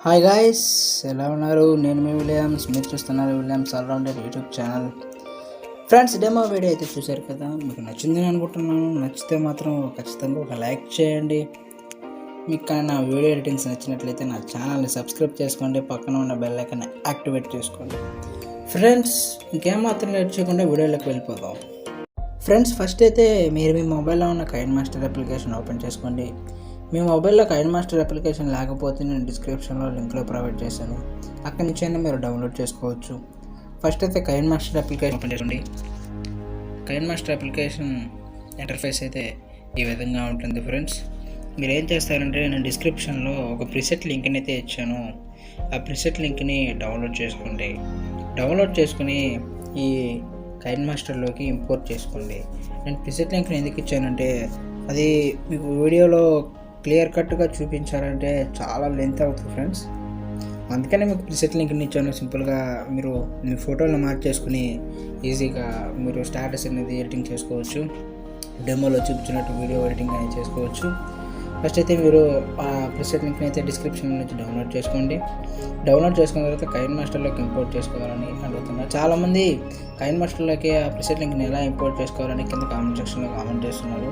Hi guys, ఎలా ఉన్నారు? నేను మీ విలియమ్స్, మీరు చూస్తున్నారు Williams allrounder YouTube channel. Friends, demo video అయితే చూశారు కదా, మీకు నచ్చిందని అనుకుంటున్నాను. నచ్చితే మాత్రం ఖచ్చితంగా ఒక లైక్ చేయండి. మీకు కానీ నా వీడియో ఎడిటింగ్స్ నచ్చినట్లయితే నా ఛానల్ని సబ్స్క్రైబ్ చేసుకోండి, పక్కన ఉన్న బెల్ ఐకాన్ని యాక్టివేట్ చేసుకోండి. ఫ్రెండ్స్, ఇంకేమాత్రం లేట్ చేయకుండా వీడియోలోకి వెళ్ళిపోదాం. ఫ్రెండ్స్, ఫస్ట్ అయితే మీరు మీ మొబైల్లో ఉన్న కైన్మాస్టర్ అప్లికేషన్ ఓపెన్ చేసుకోండి. మీ మొబైల్లో కైన్మాస్టర్ అప్లికేషన్ లేకపోతే నేను డిస్క్రిప్షన్లో లింక్లో ప్రొవైడ్ చేశాను, అక్కడి నుంచైనా మీరు డౌన్లోడ్ చేసుకోవచ్చు. ఫస్ట్ అయితే కైన్మాస్టర్ అప్లికేషన్ ఓపెన్ చేసుకోండి. కైన్మాస్టర్ అప్లికేషన్ ఇంటర్ఫేస్ అయితే ఈ విధంగా ఉంటుంది. ఫ్రెండ్స్, మీరు ఏం చేస్తారంటే, నేను డిస్క్రిప్షన్లో ఒక ప్రిసెట్ లింక్ని అయితే ఇచ్చాను. ఆ ప్రిసెట్ లింక్ని డౌన్లోడ్ చేసుకోండి. డౌన్లోడ్ చేసుకుని ఈ కైన్మాస్టర్లోకి ఇంపోర్ట్ చేసుకోండి. నేను ప్రిసెట్ లింక్ని ఎందుకు ఇచ్చానంటే, అది మీకు వీడియోలో క్లియర్ కట్గా చూపించాలంటే చాలా లెంత్ అవుతుంది ఫ్రెండ్స్. అందుకనే మీకు ప్రిసెట్ లింక్ని ఇచ్చాను. సింపుల్గా మీరు మీ ఫోటోలను మార్చేసుకుని ఈజీగా మీరు స్టాటస్ అనేది ఎడిటింగ్ చేసుకోవచ్చు. డెమోలో చూపించినట్టు వీడియో ఎడిటింగ్ అనేది చేసుకోవచ్చు. ఫస్ట్ అయితే మీరు ఆ ప్రిసెట్ లింక్ని అయితే డిస్క్రిప్షన్ నుంచి డౌన్లోడ్ చేసుకోండి. డౌన్లోడ్ చేసుకున్న తర్వాత కైన్మాస్టర్లోకి ఇంపోర్ట్ చేసుకోవాలని అడుగుతున్నారు చాలామంది. కైన్మాస్టర్లోకి ఆ ప్రిసెట్ లింక్ని ఎలా ఇంపోర్ట్ చేసుకోవాలని కింద కామెంట్ సెక్షన్లో కామెంట్ చేస్తున్నారు.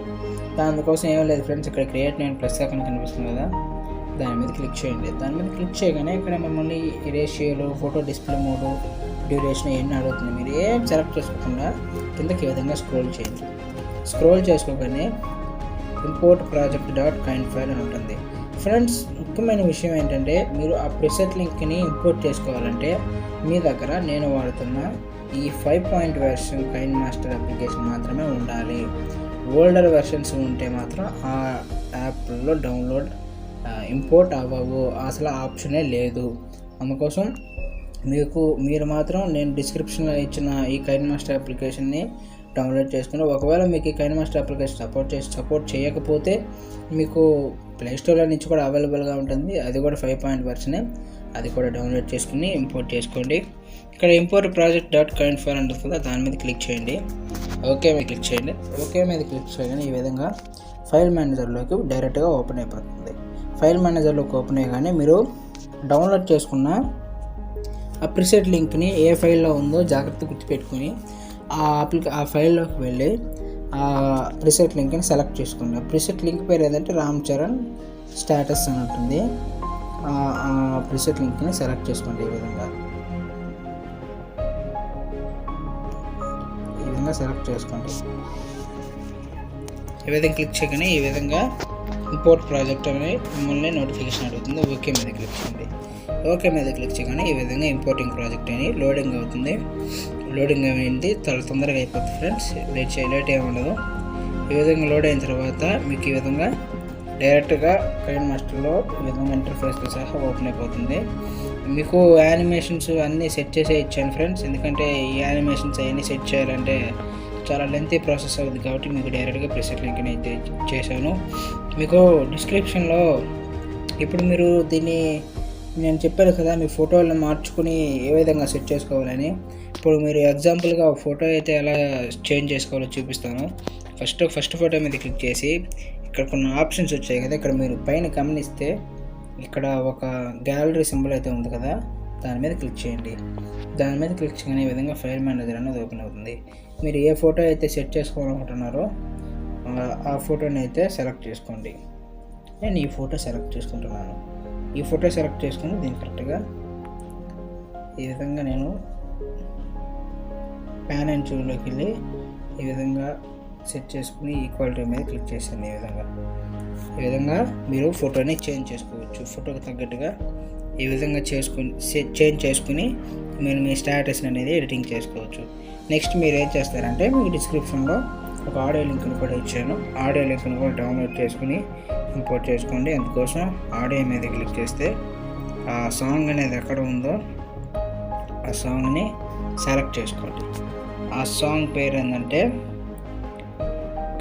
దానికోసం ఏం లేదు ఫ్రెండ్స్, ఇక్కడ క్రియేట్ నేను ప్లస్ ఐకాన్ కనిపిస్తుంది కదా, దాని మీద క్లిక్ చేయండి. దాని మీద క్లిక్ చేయగానే ఇక్కడ మిమ్మల్ని రేషియోలు, ఫోటో డిస్ప్లే మోడు, డ్యూరేషన్ ఇవన్నీ అడుగుతుంది. మీరు ఏం సెలెక్ట్ చేసుకోకుండా కిందకి ఈ విధంగా స్క్రోల్ చేయండి. స్క్రోల్ చేసుకోగానే import project dot kine file అని ఉంటుంది. ఫ్రెండ్స్, ముఖ్యమైన విషయం ఏంటంటే, మీరు ఆ ప్రిసెట్ లింక్ని ఇంపోర్ట్ చేసుకోవాలంటే మీ దగ్గర నేను వాడుతున్న ఈ 5 వెర్షన్ కైన్ మాస్టర్ అప్లికేషన్ మాత్రమే ఉండాలి. ఓల్డర్ వెర్షన్స్ ఉంటే మాత్రం ఆ యాప్లో డౌన్లోడ్ ఇంపోర్ట్ అవ్వవు, అసలు ఆప్షనే లేదు. అందుకోసం మీరు మాత్రం నేను డిస్క్రిప్షన్లో ఇచ్చిన ఈ కైన్ మాస్టర్ అప్లికేషన్ని డౌన్లోడ్ చేసుకుని, ఒకవేళ మీకు ఈ కైన్ మాస్టర్ అప్లికేషన్ సపోర్ట్ చేయకపోతే మీకు ప్లేస్టోర్లో నుంచి కూడా అవైలబుల్గా ఉంటుంది. అది కూడా 5 వెర్షనే, అది కూడా డౌన్లోడ్ చేసుకుని ఇంపోర్ట్ చేసుకోండి. ఇక్కడ import project dot kine file ఉంటుంది కదా, దాని మీద క్లిక్ చేయండి. ఓకే మీద క్లిక్ చేయండి. ఓకే మీద క్లిక్ చేయగానే ఈ విధంగా ఫైల్ మేనేజర్లోకి డైరెక్ట్గా ఓపెన్ అయిపోతుంది. ఫైల్ మేనేజర్లోకి ఓపెన్ అయ్యగానే మీరు డౌన్లోడ్ చేసుకున్న ఆ ప్రిసెట్ లింక్ని ఏ ఫైల్లో ఉందో జాగ్రత్తగా గుర్తుపెట్టుకుని ఆ ఫైల్లోకి వెళ్ళి ఆ ప్రిసెట్ లింక్ని సెలెక్ట్ చేసుకోండి. ఆ ప్రిసెట్ లింక్ పేరు ఏదంటే రామ్ చరణ్ స్టాటస్ అని ఉంటుంది. ఆ ప్రిసెట్ లింక్ని సెలెక్ట్ చేసుకోండి. ఈ విధంగా సెలెక్ట్ చేసుకోండి. ఈ విధంగా క్లిక్ చేయగానే ఈ విధంగా ఇంపోర్ట్ ప్రాజెక్ట్ అని మిమ్మల్ని నోటిఫికేషన్ అడుగుతుంది. ఓకే మీద క్లిక్ చేయండి. ఓకే మీద క్లిక్ చేయగానే ఈ విధంగా ఇంపోర్టింగ్ ప్రాజెక్ట్ అని లోడింగ్ అవుతుంది. లోడింగ్ అయింది, తొందరగా అయిపోతుంది ఫ్రెండ్స్, లేట్ ఏమి ఉండదు. ఈ విధంగా లోడ్ అయిన తర్వాత మీకు ఈ విధంగా డైరెక్ట్గా కైన్ మాస్టర్లో ఈ విధంగా ఇంటర్ఫేస్తో సహా ఓపెన్ అయిపోతుంది. మీకు యానిమేషన్స్ అన్నీ సెట్ చేసే ఇచ్చాను ఫ్రెండ్స్, ఎందుకంటే ఈ యానిమేషన్స్ అవన్నీ సెట్ చేయాలంటే చాలా లెంతీ ప్రాసెస్ అవుతుంది కాబట్టి మీకు డైరెక్ట్గా ప్రిసెట్ లింక్ని అయితే చేశాను. మీకు డిస్క్రిప్షన్లో ఇప్పుడు మీరు దీన్ని నేను చెప్పాను కదా, మీ ఫోటోలను మార్చుకుని ఏ విధంగా సెట్ చేసుకోవాలని. ఇప్పుడు మీరు ఎగ్జాంపుల్గా ఒక ఫోటో అయితే ఎలా చేంజ్ చేసుకోవాలో చూపిస్తాను. ఫస్ట్ ఫోటో మీద క్లిక్ చేసి ఇక్కడ కొన్ని ఆప్షన్స్ వచ్చాయి కదా, ఇక్కడ మీరు పైన గమనిస్తే ఇక్కడ ఒక గ్యాలరీ సింబల్ అయితే ఉంది కదా, దాని మీద క్లిక్ చేయండి. దాని మీద క్లిక్ చేయగానే ఈ విధంగా ఫైల్ మేనేజర్ అనేది ఓపెన్ అవుతుంది. మీరు ఏ ఫోటో అయితే సెట్ చేసుకోవాలనుకుంటున్నారో ఆ ఫోటోని అయితే సెలెక్ట్ చేసుకోండి. నేను ఈ ఫోటో సెలెక్ట్ చేసుకుంటున్నాను. ఈ ఫోటో సెలెక్ట్ చేసుకుని దీన్ని కరెక్ట్గా ఈ విధంగా నేను ప్యాన్ అండ్ చూలోకి వెళ్ళి ఈ విధంగా సెట్ చేసుకుని ఈక్వాలిటీ మీద క్లిక్ చేశాను. ఈ విధంగా మీరు ఫోటోని చేంజ్ చేసుకోవచ్చు. ఫోటోకి తగ్గట్టుగా ఈ విధంగా చేంజ్ చేసుకుని మీరు మీ స్టాటస్ అనేది ఎడిటింగ్ చేసుకోవచ్చు. నెక్స్ట్ మీరు ఏం చేస్తారంటే, మీకు డిస్క్రిప్షన్లో ఒక ఆడియో లింక్ని కూడా ఇచ్చాను. ఆడియో లింక్ని కూడా డౌన్లోడ్ చేసుకుని ఇంపోర్ట్ చేసుకోండి. అందుకోసం ఆడియో మీద క్లిక్ చేస్తే ఆ సాంగ్ అనేది ఎక్కడ ఉందో ఆ సాంగ్ని సెలెక్ట్ చేసుకోండి. ఆ సాంగ్ పేరు ఏంటంటే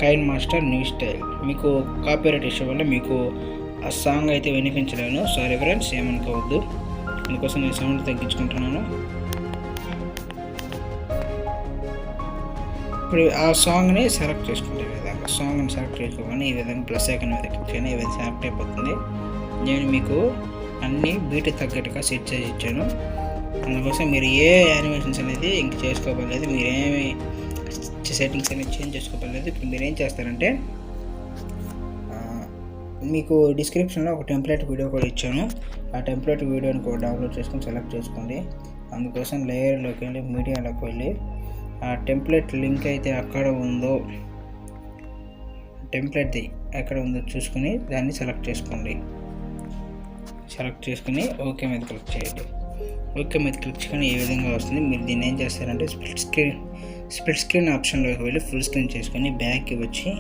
కైన్ మాస్టర్ న్యూ స్టైల్. మీకు కాపీరైట్ ఇష్యూ వల్ల మీకు ఆ సాంగ్ అయితే వినిపించలేను, సారీ ఫ్రెండ్స్, ఏమనుకోవద్దు. అందుకోసం నేను సౌండ్ తగ్గించుకుంటున్నాను. ఇప్పుడు ఆ సాంగ్ని సెలెక్ట్ చేసుకోండి. ఈ విధంగా సాంగ్ని సెలెక్ట్ చేసుకోగానే ఈ విధంగా ప్లస్ ఐకాన్ మీద క్లిక్ చేయగానే ఈ విధంగా సెలెక్ట్ అయిపోతుంది. నేను మీకు అన్నీ బీట్కి తగ్గట్టుగా సెట్ చేసి ఇచ్చాను. అందుకోసం మీరు ఏ యానిమేషన్స్ అనేది ఇంక చేసుకోవలేదు, మీరేమి సెట్టింగ్స్ అనేది చేంజ్ చేసుకోవలేదు. ఇప్పుడు మీరు ఏం చేస్తారంటే మీకు డిస్క్రిప్షన్లో ఒక టెంప్లెట్ వీడియో కూడా ఇచ్చాను. ఆ టెంప్లెట్ వీడియోని కూడా డౌన్లోడ్ చేసుకొని సెలెక్ట్ చేసుకోండి. అందుకోసం లేయర్లోకి వెళ్ళి మీడియాలోకి వెళ్ళి ఆ టెంప్లెట్ లింక్ అయితే అక్కడ ఉందో, టెంప్లెట్ది ఎక్కడ ఉందో చూసుకుని దాన్ని సెలెక్ట్ చేసుకోండి. సెలెక్ట్ చేసుకుని ఓకే మీద క్లిక్ చేయండి. ఓకే మీద క్లిక్ చేసుకొని ఈ విధంగా వస్తుంది. మీరు దీన్ని ఏం చేస్తారంటే స్ప్లిట్ స్క్రీన్ ఆప్షన్లోకి వెళ్ళి ఫుల్ స్క్రీన్ చేసుకొని బ్యాక్కి వచ్చి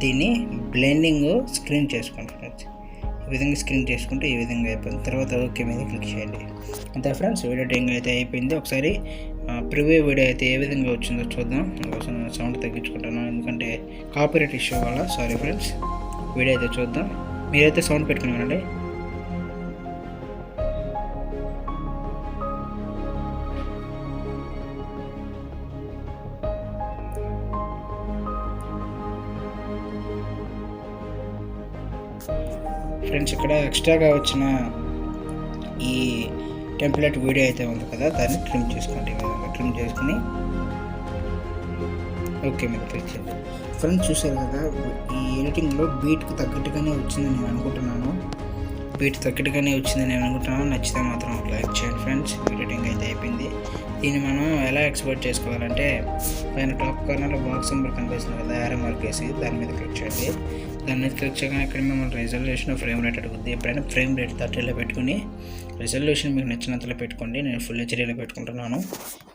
దీన్ని బ్లెండింగ్ స్క్రీన్ చేసుకోండి ఫ్రెండ్స్. ఈ విధంగా స్క్రీన్ చేసుకుంటే ఈ విధంగా అయిపోయింది. తర్వాత ఓకే మీద క్లిక్ చేయండి. అంతే ఫ్రెండ్స్, వీడియో ఎడిటింగ్ అయితే అయిపోయింది. ఒకసారి ప్రివ్యూ వీడియో అయితే ఏ విధంగా వచ్చిందో చూద్దాం. అందుకోసం నేను సౌండ్ తగ్గించుకుంటాను, ఎందుకంటే కాపీరైట్ ఇష్యూ వల్ల. Sorry friends. వీడియో అయితే చూద్దాం. మీరైతే సౌండ్ పెట్టుకున్నారండి. ఫ్రెండ్స్, ఇక్కడ ఎక్స్ట్రాగా వచ్చిన ఈ టెంప్లెట్ వీడియో అయితే ఉంది కదా, దాన్ని ట్రిమ్ చేసుకోండి. ఈ విధంగా ట్రిమ్ చేసుకుని ఓకే మీద క్లిక్ చేయండి. ఫ్రెండ్స్, చూసారు కదా, ఈ ఎడిటింగ్లో బీట్కి తగ్గట్టుగానే వచ్చిందని నేను అనుకుంటున్నాను. నచ్చితే మాత్రం లైక్ చేయండి ఫ్రెండ్స్. ఎడిటింగ్ అయితే అయిపోయింది. దీన్ని మనం ఎలా ఎక్స్పోర్ట్ చేసుకోవాలంటే పైన టాప్ కార్నర్లో బాక్స్ సింబల్ కనిపిస్తుంది కదా, యారో మార్క్ వేసి దాని మీద క్లిక్ చేయండి. దాని మీద క్లిక్ చేయగానే ఇక్కడ మిమ్మల్ని రెజల్యూషన్ ఫ్రేమ్ రేట్ అడుగుద్ది. ఎప్పుడైనా ఫ్రేమ్ రేట్ 30లో పెట్టుకుని రెజల్యూషన్ మీకు నచ్చినంతలో పెట్టుకోండి. నేను ఫుల్ హెచ్డీలో పెట్టుకుంటున్నాను.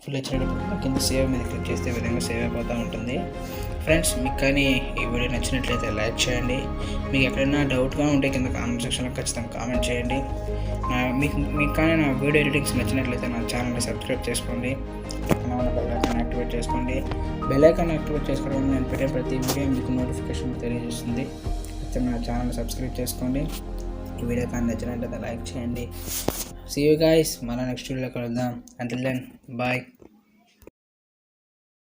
ఫుల్ హెచ్డీలో పెట్టుకుని కింద సేవ్ మీద క్లిక్ చేస్తే ఈ విధంగా సేవ్ అయిపోతూ ఉంటుంది. ఫ్రెండ్స్, మీకు కానీ ఈ వీడియో నచ్చినట్లయితే లైక్ చేయండి. మీకు ఎక్కడైనా డౌట్గా ఉంటే కింద కామెంట్ సెక్షన్లో ఖచ్చితంగా కామెంట్ చేయండి. మీకు కానీ నా వీడియో ఎడిటింగ్స్ నచ్చినట్లయితే నా ఛానల్ని సబ్స్క్రైబ్ చేసుకోండి. పక్కన ఉన్న బెల్ ఐకాన్ యాక్టివేట్ చేసుకోండి. బెల్ ఐకాన్ యాక్టివేట్ చేసుకోవడం వల్ల నేను పెట్టే ప్రతి వీడియో మీకు నోటిఫికేషన్ తెలియజేస్తుంది. ఖచ్చితంగా నా ఛానల్ని సబ్స్క్రైబ్ చేసుకోండి. ఈ వీడియో కానీ నచ్చినట్లయితే లైక్ చేయండి. సీ యూ గైస్, మళ్ళీ నెక్స్ట్ వీడియోలో కలుద్దాం. Until then bye.